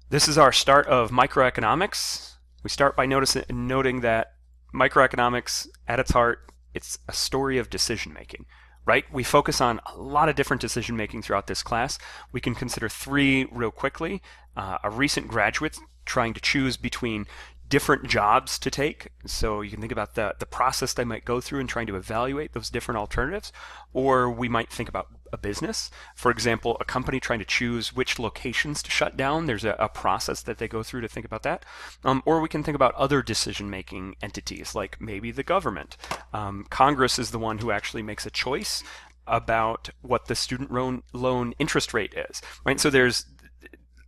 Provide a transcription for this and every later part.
This is our start of microeconomics. We start by noting that microeconomics, at its heart, it's a story of decision making, right? We focus on a lot of different decision making throughout this class. We can consider three real quickly. A recent graduate trying to choose between different jobs to take. So you can think about the process they might go through and trying to evaluate those different alternatives. Or we might think about a business. For example, a company trying to choose which locations to shut down. There's a process that they go through to think about that. Or we can think about other decision-making entities, like maybe the government. Congress is the one who actually makes a choice about what the student loan interest rate is, right? So there's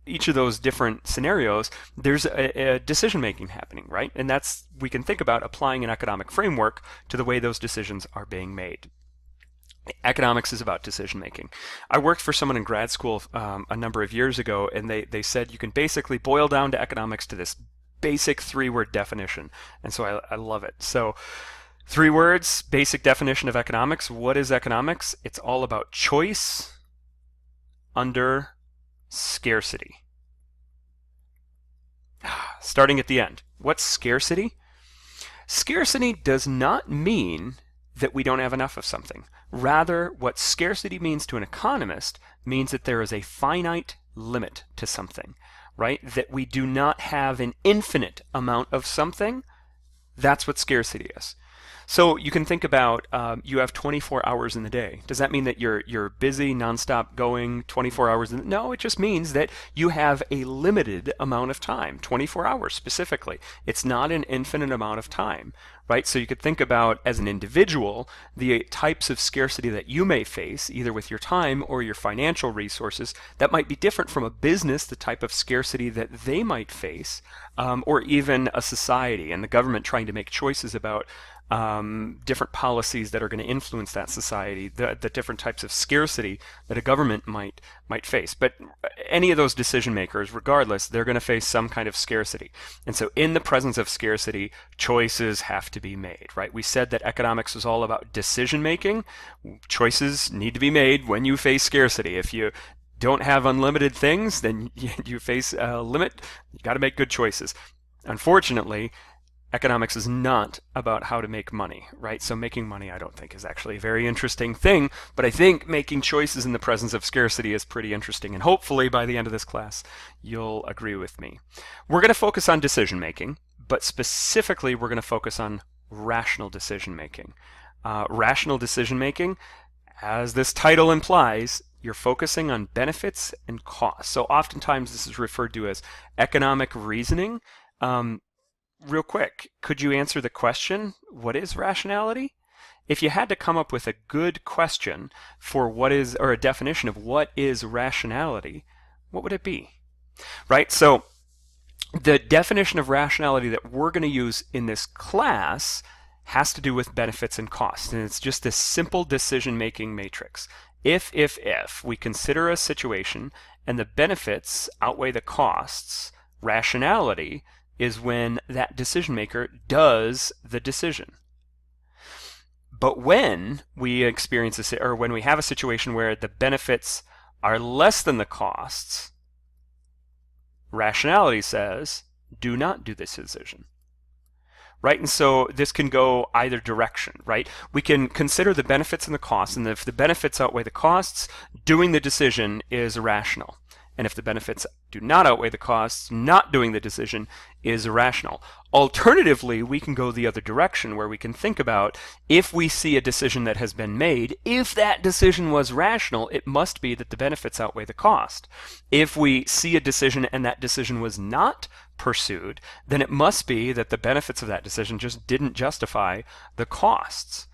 each of those different scenarios, there's a decision making happening, right? And we can think about applying an economic framework to the way those decisions are being made. Economics is about decision making. I worked for someone in grad school a number of years ago, and they said you can basically boil down to economics to this basic three-word definition. And so I love it. So 3 words, basic definition of economics. What is economics? It's all about choice under scarcity. Starting at the end. What's scarcity? Scarcity does not mean that we don't have enough of something. Rather, what scarcity means to an economist means that there is a finite limit to something, right? That we do not have an infinite amount of something. That's what scarcity is. So you can think about you have 24 hours in the day. Does that mean that you're busy, nonstop going 24 hours? No, it just means that you have a limited amount of time, 24 hours specifically. It's not an infinite amount of time, right? So you could think about, as an individual, the types of scarcity that you may face, either with your time or your financial resources, that might be different from a business, the type of scarcity that they might face, or even a society and the government trying to make choices about different policies that are going to influence that society, the different types of scarcity that a government might face. But any of those decision makers, regardless, they're going to face some kind of scarcity. And so in the presence of scarcity, choices have to be made, right? We said that economics was all about decision making. Choices need to be made when you face scarcity. If you don't have unlimited things, then you face a limit. You got to make good choices. Unfortunately, economics is not about how to make money, right? So making money, I don't think, is actually a very interesting thing, but I think making choices in the presence of scarcity is pretty interesting, and hopefully by the end of this class, you'll agree with me. We're going to focus on decision making, but specifically we're going to focus on rational decision making. Rational decision making, as this title implies, you're focusing on benefits and costs. So oftentimes this is referred to as economic reasoning. Real quick, could you answer the question, what is rationality? If you had to come up with a good question for what is, or a definition of what is rationality, what would it be? Right? So the definition of rationality that we're going to use in this class has to do with benefits and costs. And it's just this simple decision-making matrix. If we consider a situation and the benefits outweigh the costs, rationality is when that decision maker does the decision. But when we experience or when we have a situation where the benefits are less than the costs, rationality says, do not do this decision. Right? And so this can go either direction, right? We can consider the benefits and the costs, and if the benefits outweigh the costs, doing the decision is rational. And if the benefits do not outweigh the costs, not doing the decision is irrational. Alternatively, we can go the other direction where we can think about, if we see a decision that has been made, if that decision was rational, it must be that the benefits outweigh the cost. If we see a decision and that decision was not pursued, then it must be that the benefits of that decision just didn't justify the costs,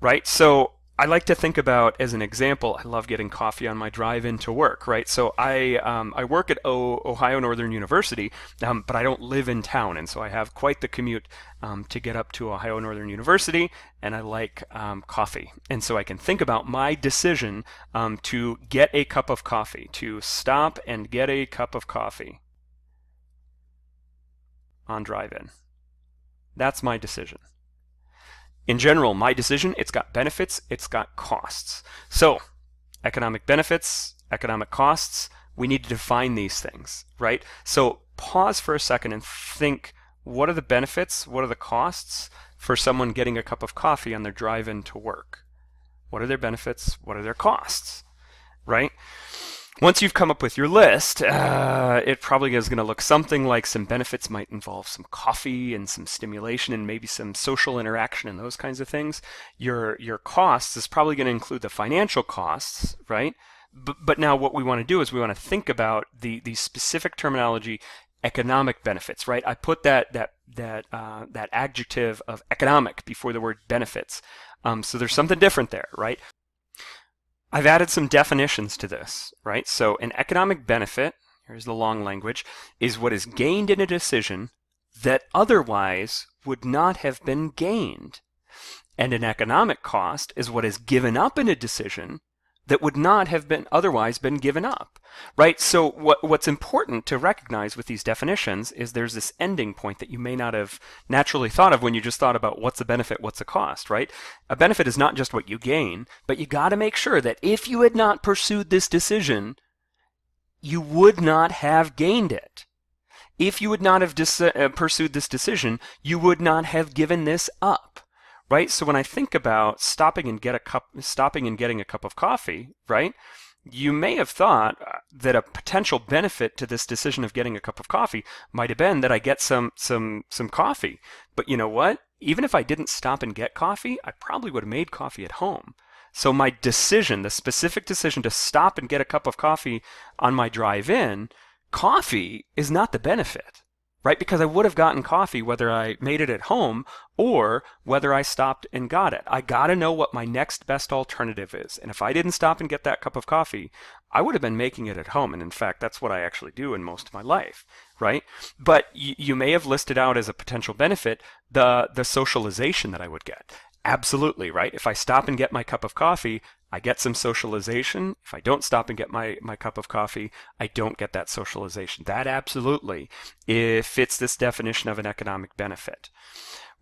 right? So I like to think about, as an example, I love getting coffee on my drive into work, right? So I work at Ohio Northern University, but I don't live in town, and so I have quite the commute to get up to Ohio Northern University, and I like coffee. And so I can think about my decision to get a cup of coffee, to stop and get a cup of coffee on drive-in. That's my decision. In general, my decision, it's got benefits, it's got costs. So, economic benefits, economic costs, we need to define these things, right? So pause for a second and think, what are the benefits? What are the costs for someone getting a cup of coffee on their drive in to work? What are their benefits? What are their costs, right? Once you've come up with your list, it probably is going to look something like some benefits might involve some coffee and some stimulation and maybe some social interaction and those kinds of things. Your costs is probably going to include the financial costs, right? But now what we want to do is we want to think about the specific terminology, economic benefits, right? I put that adjective of economic before the word benefits. So there's something different there, right? I've added some definitions to this, right? So an economic benefit, here's the long language, is what is gained in a decision that otherwise would not have been gained. And an economic cost is what is given up in a decision that would not have been otherwise been given up, right? So what's important to recognize with these definitions is there's this ending point that you may not have naturally thought of when you just thought about what's a benefit, what's a cost, right? A benefit is not just what you gain, but you got to make sure that if you had not pursued this decision, you would not have gained it. If you would not have pursued this decision, you would not have given this up. Right? So when I think about stopping and getting a cup of coffee, right? You may have thought that a potential benefit to this decision of getting a cup of coffee might have been that I get some coffee. But you know what? Even if I didn't stop and get coffee, I probably would have made coffee at home. So my decision, the specific decision to stop and get a cup of coffee on my drive in, coffee is not the benefit. Right? Because I would have gotten coffee whether I made it at home or whether I stopped and got it. I got to know what my next best alternative is. And if I didn't stop and get that cup of coffee, I would have been making it at home. And in fact, that's what I actually do in most of my life, right? But you may have listed out as a potential benefit the socialization that I would get. Absolutely, right? If I stop and get my cup of coffee, I get some socialization. If I don't stop and get my cup of coffee, I don't get that socialization. That absolutely fits this definition of an economic benefit.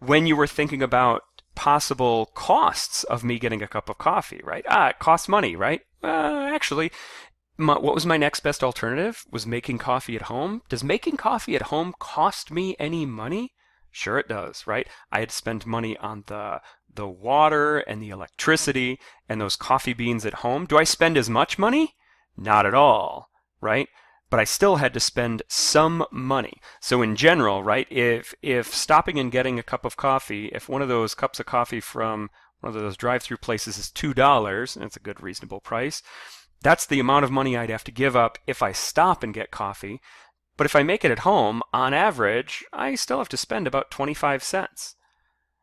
When you were thinking about possible costs of me getting a cup of coffee, right? It costs money, right? Actually, what was my next best alternative? Was making coffee at home. Does making coffee at home cost me any money? Sure it does, right? I had to spend money on the water and the electricity and those coffee beans at home. Do I spend as much money? Not at all, right? But I still had to spend some money. So in general, right, if stopping and getting a cup of coffee, if one of those cups of coffee from one of those drive-through places is $2, and it's a good reasonable price, that's the amount of money I'd have to give up if I stop and get coffee. But if I make it at home, on average, I still have to spend about 25 cents.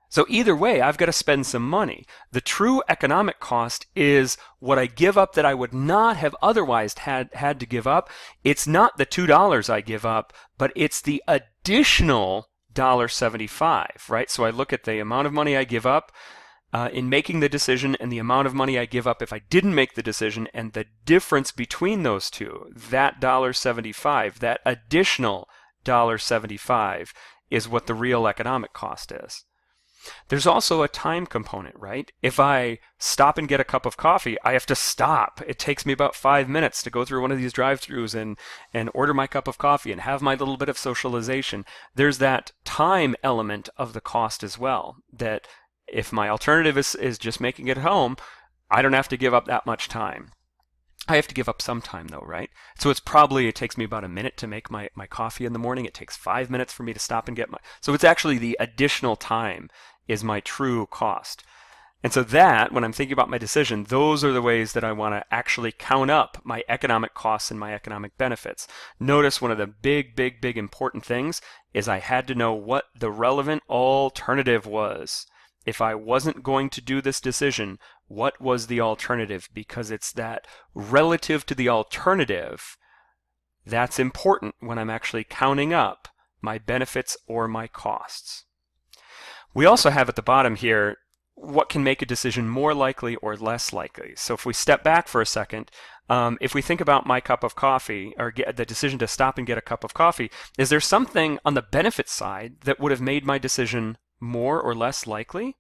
So either way, I've got to spend some money. The true economic cost is what I give up that I would not have otherwise had to give up. It's not the $2 I give up, but it's the additional $1.75, right? So I look at the amount of money I give up in making the decision and the amount of money I give up if I didn't make the decision, and the difference between those two, that $1.75, that additional $1.75 is what the real economic cost is. There's also a time component, right? If I stop and get a cup of coffee, I have to stop. It takes me about 5 minutes to go through one of these drive-thrus and order my cup of coffee and have my little bit of socialization. There's that time element of the cost as well, that if my alternative is just making it at home, I don't have to give up that much time. I have to give up some time though, right? So it takes me about a minute to make my coffee in the morning. It takes 5 minutes for me to stop and get so it's actually the additional time is my true cost. And so that, when I'm thinking about my decision, those are the ways that I want to actually count up my economic costs and my economic benefits. Notice one of the big important things is I had to know what the relevant alternative was. If I wasn't going to do this decision, what was the alternative? Because it's that relative to the alternative that's important when I'm actually counting up my benefits or my costs. We also have at the bottom here what can make a decision more likely or less likely. So if we step back for a second, if we think about my cup of coffee or the decision to stop and get a cup of coffee, is there something on the benefit side that would have made my decision more or less likely?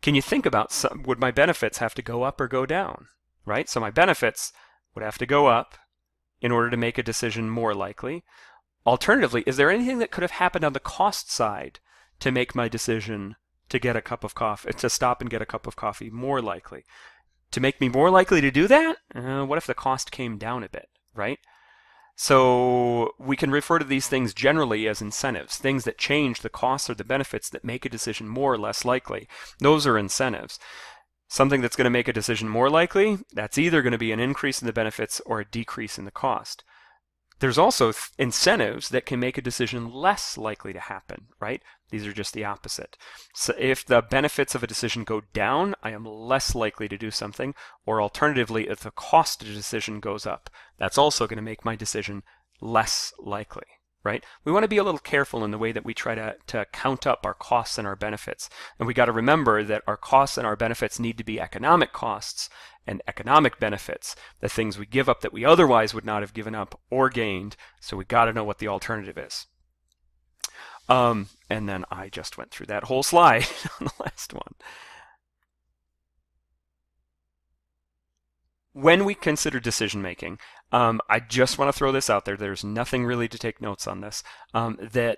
Can you think about would my benefits have to go up or go down, right? So my benefits would have to go up in order to make a decision more likely? Alternatively, is there anything that could have happened on the cost side to make my decision to get a cup of coffee, to stop and get a cup of coffee more likely? To make me more likely to do that, what if the cost came down a bit, right? So we can refer to these things generally as incentives, things that change the costs or the benefits that make a decision more or less likely. Those are incentives. Something that's going to make a decision more likely, that's either going to be an increase in the benefits or a decrease in the cost. There's also incentives that can make a decision less likely to happen, right? These are just the opposite. So if the benefits of a decision go down, I am less likely to do something, or alternatively, if the cost of a decision goes up, that's also going to make my decision less likely, right? We want to be a little careful in the way that we try to count up our costs and our benefits. And we got to remember that our costs and our benefits need to be economic costs and economic benefits, the things we give up that we otherwise would not have given up or gained. So we got to know what the alternative is. And then I just went through that whole slide on the last one. When we consider decision making, I just want to throw this out there. There's nothing really to take notes on this. That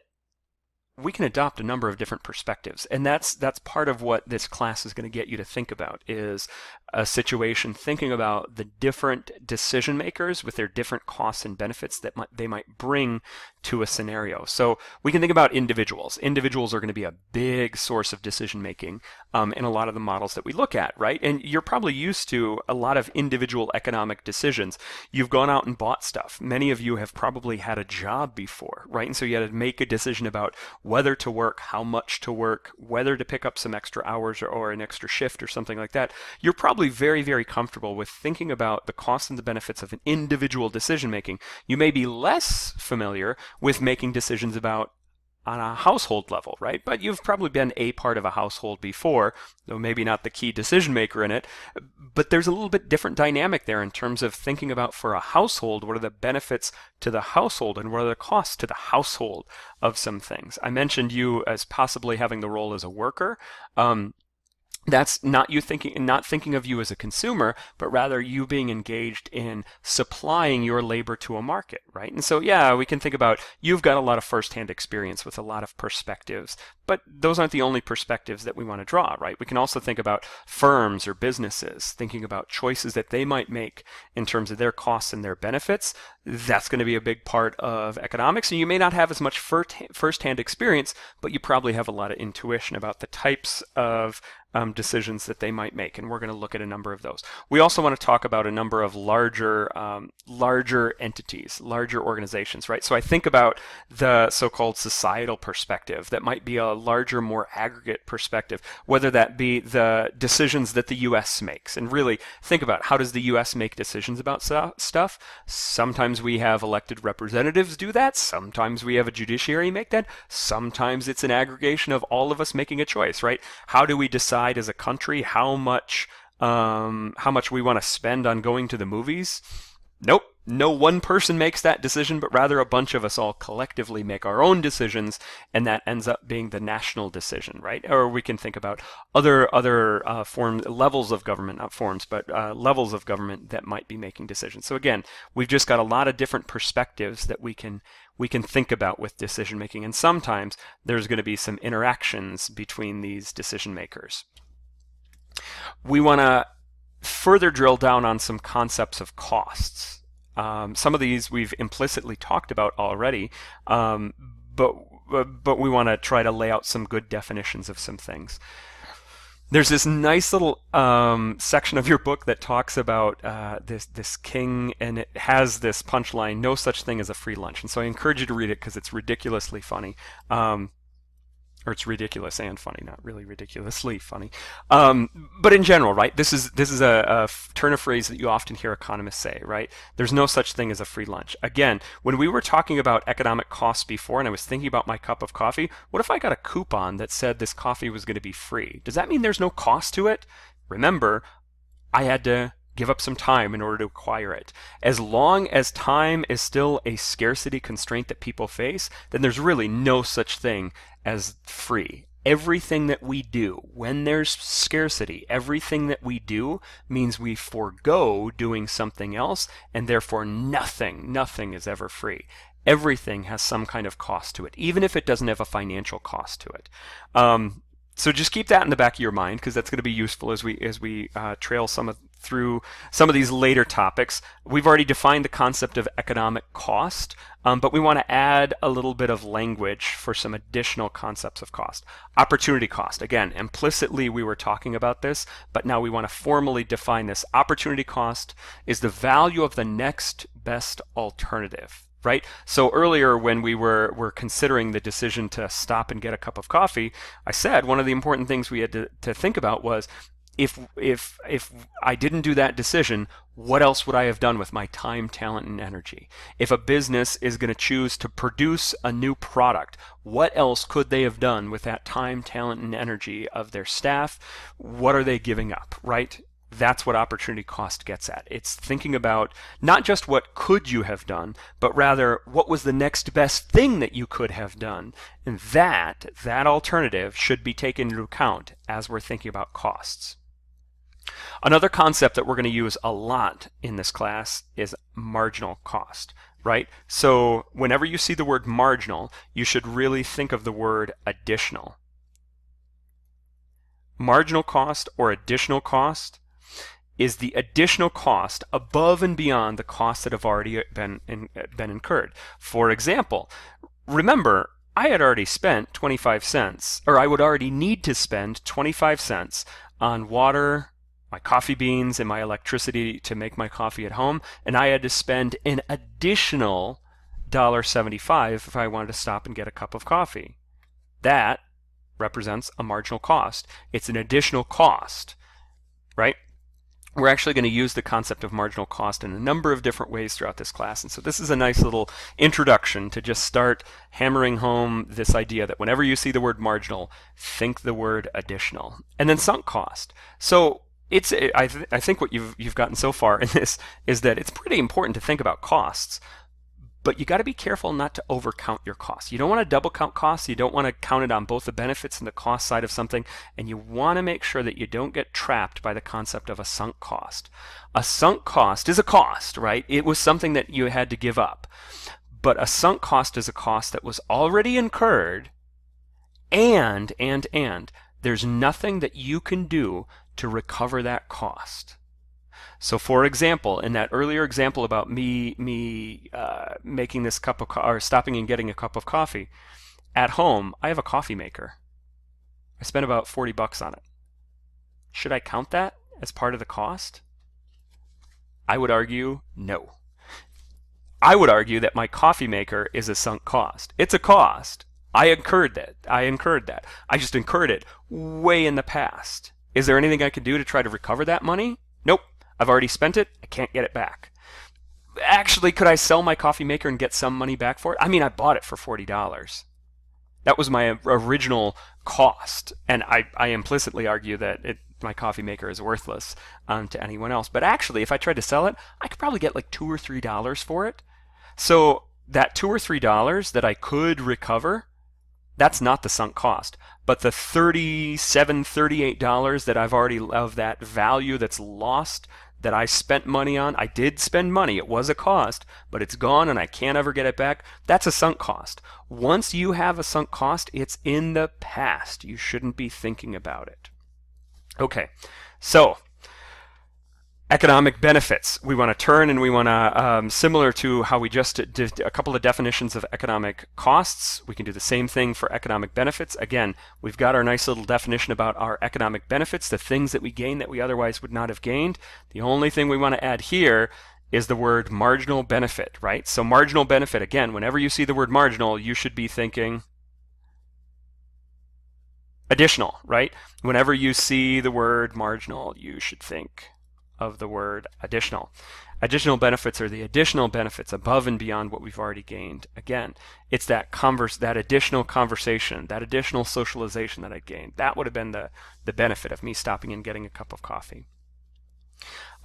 we can adopt a number of different perspectives, and that's part of what this class is going to get you to think about, is a situation thinking about the different decision makers with their different costs and benefits that they might bring to a scenario. So we can think about individuals. Individuals are going to be a big source of decision making in a lot of the models that we look at, right? And you're probably used to a lot of individual economic decisions. You've gone out and bought stuff. Many of you have probably had a job before, right? And so you had to make a decision about whether to work, how much to work, whether to pick up some extra hours or an extra shift or something like that. You're probably very, very comfortable with thinking about the costs and the benefits of an individual decision making. You may be less familiar with making decisions about on a household level, right? But you've probably been a part of a household before, though maybe not the key decision maker in it. But there's a little bit different dynamic there in terms of thinking about, for a household, what are the benefits to the household and what are the costs to the household of some things. I mentioned you as possibly having the role as a worker. That's not thinking of you as a consumer, but rather you being engaged in supplying your labor to a market, right? And so, yeah, we can think about, you've got a lot of firsthand experience with a lot of perspectives, but those aren't the only perspectives that we want to draw, right? We can also think about firms or businesses, thinking about choices that they might make in terms of their costs and their benefits. That's going to be a big part of economics, and you may not have as much firsthand experience, but you probably have a lot of intuition about the types of decisions that they might make, and we're going to look at a number of those. We also want to talk about a number of larger entities, larger organizations, right? So I think about the so-called societal perspective that might be a larger, more aggregate perspective, whether that be the decisions that the U.S. makes, and really think about, how does the U.S. make decisions about stuff? Sometimes we have elected representatives do that. Sometimes we have a judiciary make that. Sometimes it's an aggregation of all of us making a choice, right? How do we decide as a country how much we want to spend on going to the movies? Nope. No one person makes that decision, but rather a bunch of us all collectively make our own decisions, and that ends up being the national decision, right? Or we can think about other levels of government, not forms, but levels of government that might be making decisions. So again, we've just got a lot of different perspectives that we can think about with decision making, and sometimes there's going to be some interactions between these decision makers. We want to further drill down on some concepts of costs. Some of these we've implicitly talked about already, but we want to try to lay out some good definitions of some things. There's this nice little section of your book that talks about this king, and it has this punchline: "No such thing as a free lunch." And so I encourage you to read it because it's ridiculously funny. Or it's ridiculous and funny, not really ridiculously funny. But in general, right, this is a turn of phrase that you often hear economists say, right? There's no such thing as a free lunch. Again, when we were talking about economic costs before, and I was thinking about my cup of coffee, what if I got a coupon that said this coffee was going to be free? Does that mean there's no cost to it? Remember, I had to give up some time in order to acquire it. As long as time is still a scarcity constraint that people face, then there's really no such thing as free. everything that we do, when there's scarcity, everything that we do means we forego doing something else, and therefore nothing is ever free. Everything has some kind of cost to it, even if it doesn't have a financial cost to it. So just keep that in the back of your mind, because that's going to be useful as we trail through some of these later topics. We've already defined the concept of economic cost, but we want to add a little bit of language for some additional concepts of cost. Opportunity cost. Again, implicitly we were talking about this, but now we want to formally define this. Opportunity cost is the value of the next best alternative. Right? So earlier when we were considering the decision to stop and get a cup of coffee, I said one of the important things we had to think about was, if I didn't do that decision, what else would I have done with my time, talent, and energy? If a business is going to choose to produce a new product, what else could they have done with that time, talent, and energy of their staff? What are they giving up, right? That's what opportunity cost gets at. It's thinking about not just what could you have done, but rather what was the next best thing that you could have done. And that alternative should be taken into account as we're thinking about costs. Another concept that we're going to use a lot in this class is marginal cost, right? So whenever you see the word marginal, you should really think of the word additional. Marginal cost or additional cost is the additional cost above and beyond the costs that have already been incurred. For example, remember, I had already spent 25 cents, or I would already need to spend 25 cents on water, my coffee beans, and my electricity to make my coffee at home, and I had to spend an additional $1.75 if I wanted to stop and get a cup of coffee. That represents a marginal cost. It's an additional cost, right? We're actually going to use the concept of marginal cost in a number of different ways throughout this class. And so this is a nice little introduction to just start hammering home this idea that whenever you see the word marginal, think the word additional. And then sunk cost. So I think what you've gotten so far in this is that it's pretty important to think about costs, but you got to be careful not to overcount your costs. You don't want to double count costs. You don't want to count it on both the benefits and the cost side of something. And you want to make sure that you don't get trapped by the concept of a sunk cost. A sunk cost is a cost, right? It was something that you had to give up. But a sunk cost is a cost that was already incurred, and there's nothing that you can do to recover that cost. So for example, in that earlier example about me making this cup of or stopping and getting a cup of coffee, at home I have a coffee maker. I spent about $40 on it. Should I count that as part of the cost? I would argue no. I would argue that my coffee maker is a sunk cost. It's a cost. I incurred that. I just incurred it way in the past. Is there anything I can do to try to recover that money? Nope. I've already spent it. I can't get it back. Actually, could I sell my coffee maker and get some money back for it? I mean, I bought it for $40. That was my original cost. And I implicitly argue that my coffee maker is worthless to anyone else. But actually, if I tried to sell it, I could probably get like $2 or $3 for it. So that $2 or $3 that I could recover, that's not the sunk cost. But the $37, $38 that I've already, of that value that's lost, that I spent money on, I did spend money, it was a cost, but it's gone and I can't ever get it back, that's a sunk cost. Once you have a sunk cost, it's in the past. You shouldn't be thinking about it. Okay, so economic benefits. We want to turn and we want to, similar to how we just did a couple of definitions of economic costs, we can do the same thing for economic benefits. Again, we've got our nice little definition about our economic benefits, the things that we gain that we otherwise would not have gained. The only thing we want to add here is the word marginal benefit, right? So marginal benefit, again, whenever you see the word marginal, you should be thinking additional, right? Whenever you see the word marginal, you should think of the word additional. Additional benefits are the additional benefits above and beyond what we've already gained. Again, it's that additional conversation, that additional socialization that I gained. That would have been the benefit of me stopping and getting a cup of coffee.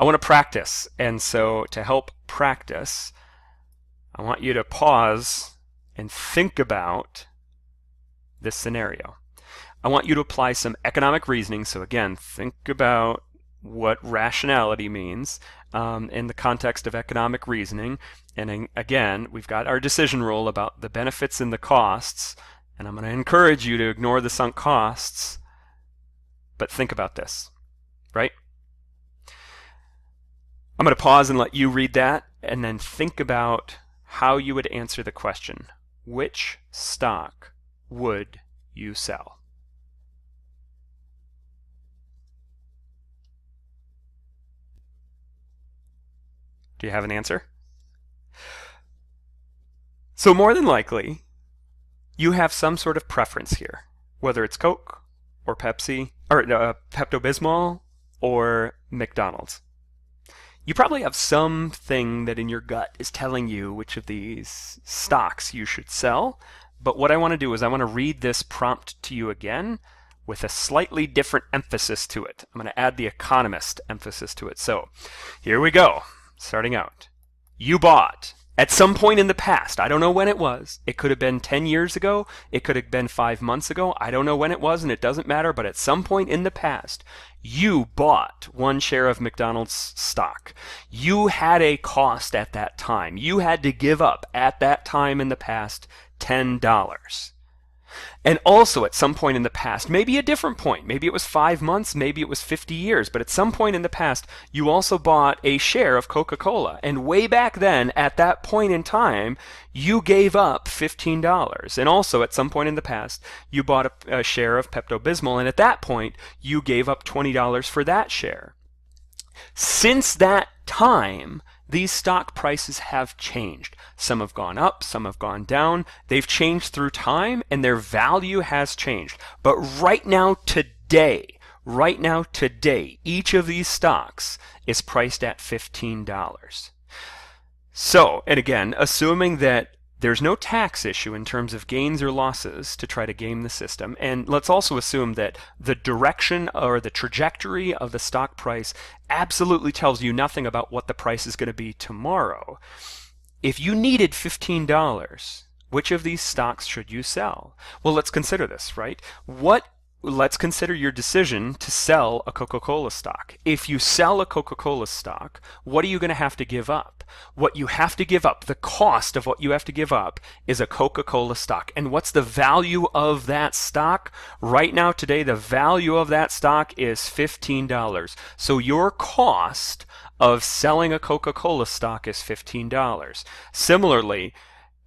I want to practice, and so to help practice, I want you to pause and think about this scenario. I want you to apply some economic reasoning. So again, think about what rationality means in the context of economic reasoning. And again, we've got our decision rule about the benefits and the costs. And I'm going to encourage you to ignore the sunk costs. But think about this, right? I'm going to pause and let you read that, and then think about how you would answer the question, which stock would you sell? Do you have an answer? So more than likely, you have some sort of preference here, whether it's Coke or Pepsi, or Pepto-Bismol or McDonald's. You probably have something that in your gut is telling you which of these stocks you should sell, but what I want to do is I want to read this prompt to you again with a slightly different emphasis to it. I'm going to add the economist emphasis to it. So here we go. Starting out. You bought at some point in the past, I don't know when it was. It could have been 10 years ago. It could have been 5 months ago. I don't know when it was, and it doesn't matter, but at some point in the past, you bought 1 share of McDonald's stock. You had a cost at that time. You had to give up at that time in the past $10. And also at some point in the past, maybe a different point, maybe it was 5 months, maybe it was 50 years, but at some point in the past, you also bought a share of Coca-Cola. And way back then, at that point in time, you gave up $15. And also at some point in the past, you bought a share of Pepto-Bismol, and at that point, you gave up $20 for that share. Since that time, these stock prices have changed. Some have gone up, some have gone down. They've changed through time, and their value has changed. But right now, today, each of these stocks is priced at $15. So, and again, assuming that there's no tax issue in terms of gains or losses to try to game the system. And let's also assume that the direction or the trajectory of the stock price absolutely tells you nothing about what the price is going to be tomorrow. If you needed $15, which of these stocks should you sell? Well, let's consider this, right? Let's consider your decision to sell a Coca-Cola stock. If you sell a Coca-Cola stock, what are you going to have to give up? What you have to give up, the cost of what you have to give up, is a Coca-Cola stock. And what's the value of that stock? Right now, today, the value of that stock is $15. So your cost of selling a Coca-Cola stock is $15. Similarly,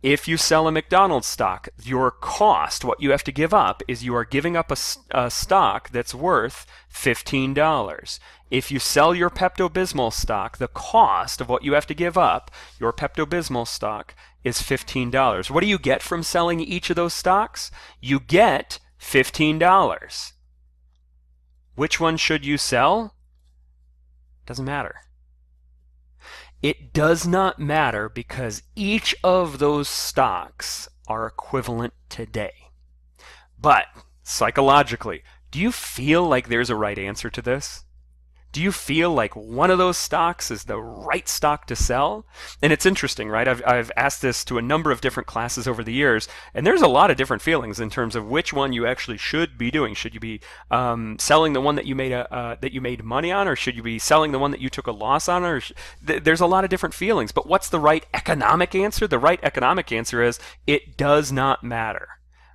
if you sell a McDonald's stock, your cost, what you have to give up, is you are giving up a stock that's worth $15. If you sell your Pepto-Bismol stock, the cost of what you have to give up, your Pepto-Bismol stock, is $15. What do you get from selling each of those stocks? You get $15. Which one should you sell? Doesn't matter. It does not matter because each of those stocks are equivalent today. But psychologically, do you feel like there's a right answer to this? Do you feel like one of those stocks is the right stock to sell? And it's interesting, right? I've asked this to a number of different classes over the years, and there's a lot of different feelings in terms of which one you actually should be doing. Should you be selling the one that you made money on, or should you be selling the one that you took a loss on? Or there's a lot of different feelings. But what's the right economic answer? The right economic answer is it does not matter.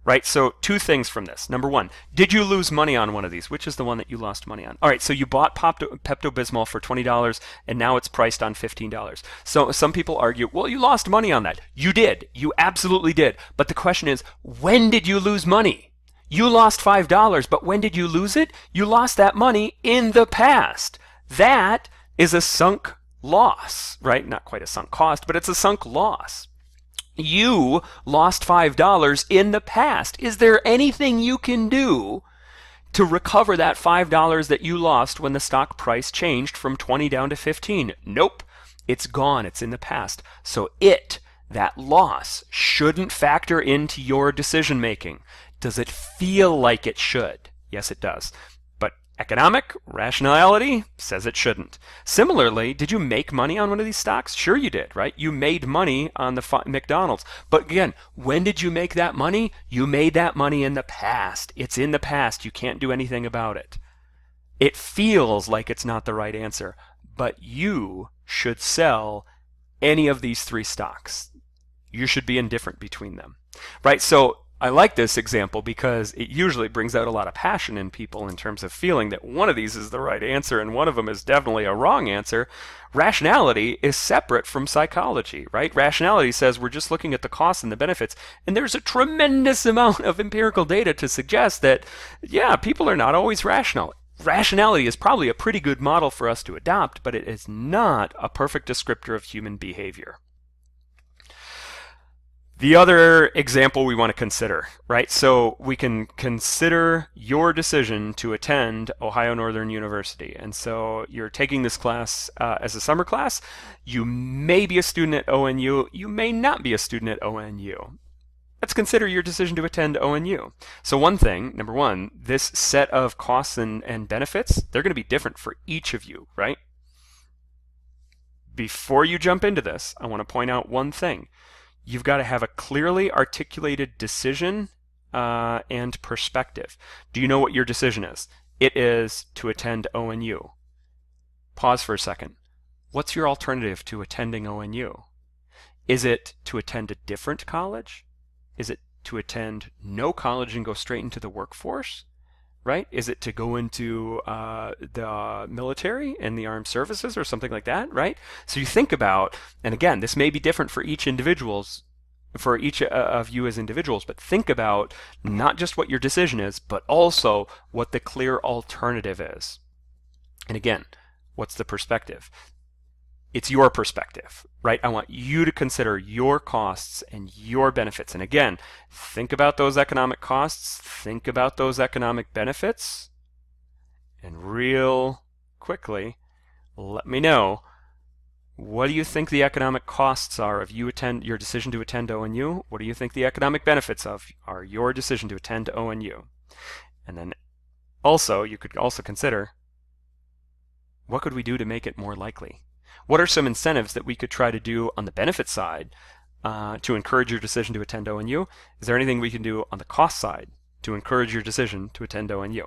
Right, so 2 things from this. Number 1, did you lose money on one of these? Which is the one that you lost money on? All right, so you bought Pepto-Bismol for $20, and now it's priced on $15. So some people argue, well, you lost money on that. You did. You absolutely did. But the question is, when did you lose money? You lost $5, but when did you lose it? You lost that money in the past. That is a sunk loss, right? Not quite a sunk cost, but it's a sunk loss. You lost $5 in the past. Is there anything you can do to recover that $5 that you lost when the stock price changed from 20 down to 15? Nope. It's gone. It's in the past. So that loss, shouldn't factor into your decision making. Does it feel like it should? Yes, it does. But Economic rationality says it shouldn't. Similarly, did you make money on one of these stocks? Sure you did, right? You made money on the McDonald's. But again, when did you make that money? You made that money in the past. It's in the past. You can't do anything about it. It feels like it's not the right answer, but you should sell any of these three stocks. You should be indifferent between them, right? So I like this example because it usually brings out a lot of passion in people in terms of feeling that one of these is the right answer and one of them is definitely a wrong answer. Rationality is separate from psychology, right? Rationality says we're just looking at the costs and the benefits, and there's a tremendous amount of empirical data to suggest that, yeah, people are not always rational. Rationality is probably a pretty good model for us to adopt, but it is not a perfect descriptor of human behavior. The other example we want to consider, right? So we can consider your decision to attend Ohio Northern University. And so you're taking this class as a summer class. You may be a student at ONU. You may not be a student at ONU. Let's consider your decision to attend ONU. So one thing, number one, this set of costs and benefits, they're going to be different for each of you, right? Before you jump into this, I want to point out one thing. You've got to have a clearly articulated decision and perspective. Do you know what your decision is? It is to attend ONU. Pause for a second. What's your alternative to attending ONU? Is it to attend a different college? Is it to attend no college and go straight into the workforce? Right? Is it to go into the military and the armed services or something like that? Right? So you think about, and again, this may be different for each of you as individuals, but think about not just what your decision is, but also what the clear alternative is. And again, what's the perspective? It's your perspective, right? I want you to consider your costs and your benefits. And again, think about those economic costs, think about those economic benefits, and real quickly, let me know, what do you think the economic costs are of your decision to attend ONU? What do you think the economic benefits are your decision to attend ONU? And then also, you could also consider, what could we do to make it more likely? What are some incentives that we could try to do on the benefit side to encourage your decision to attend ONU? Is there anything we can do on the cost side to encourage your decision to attend ONU?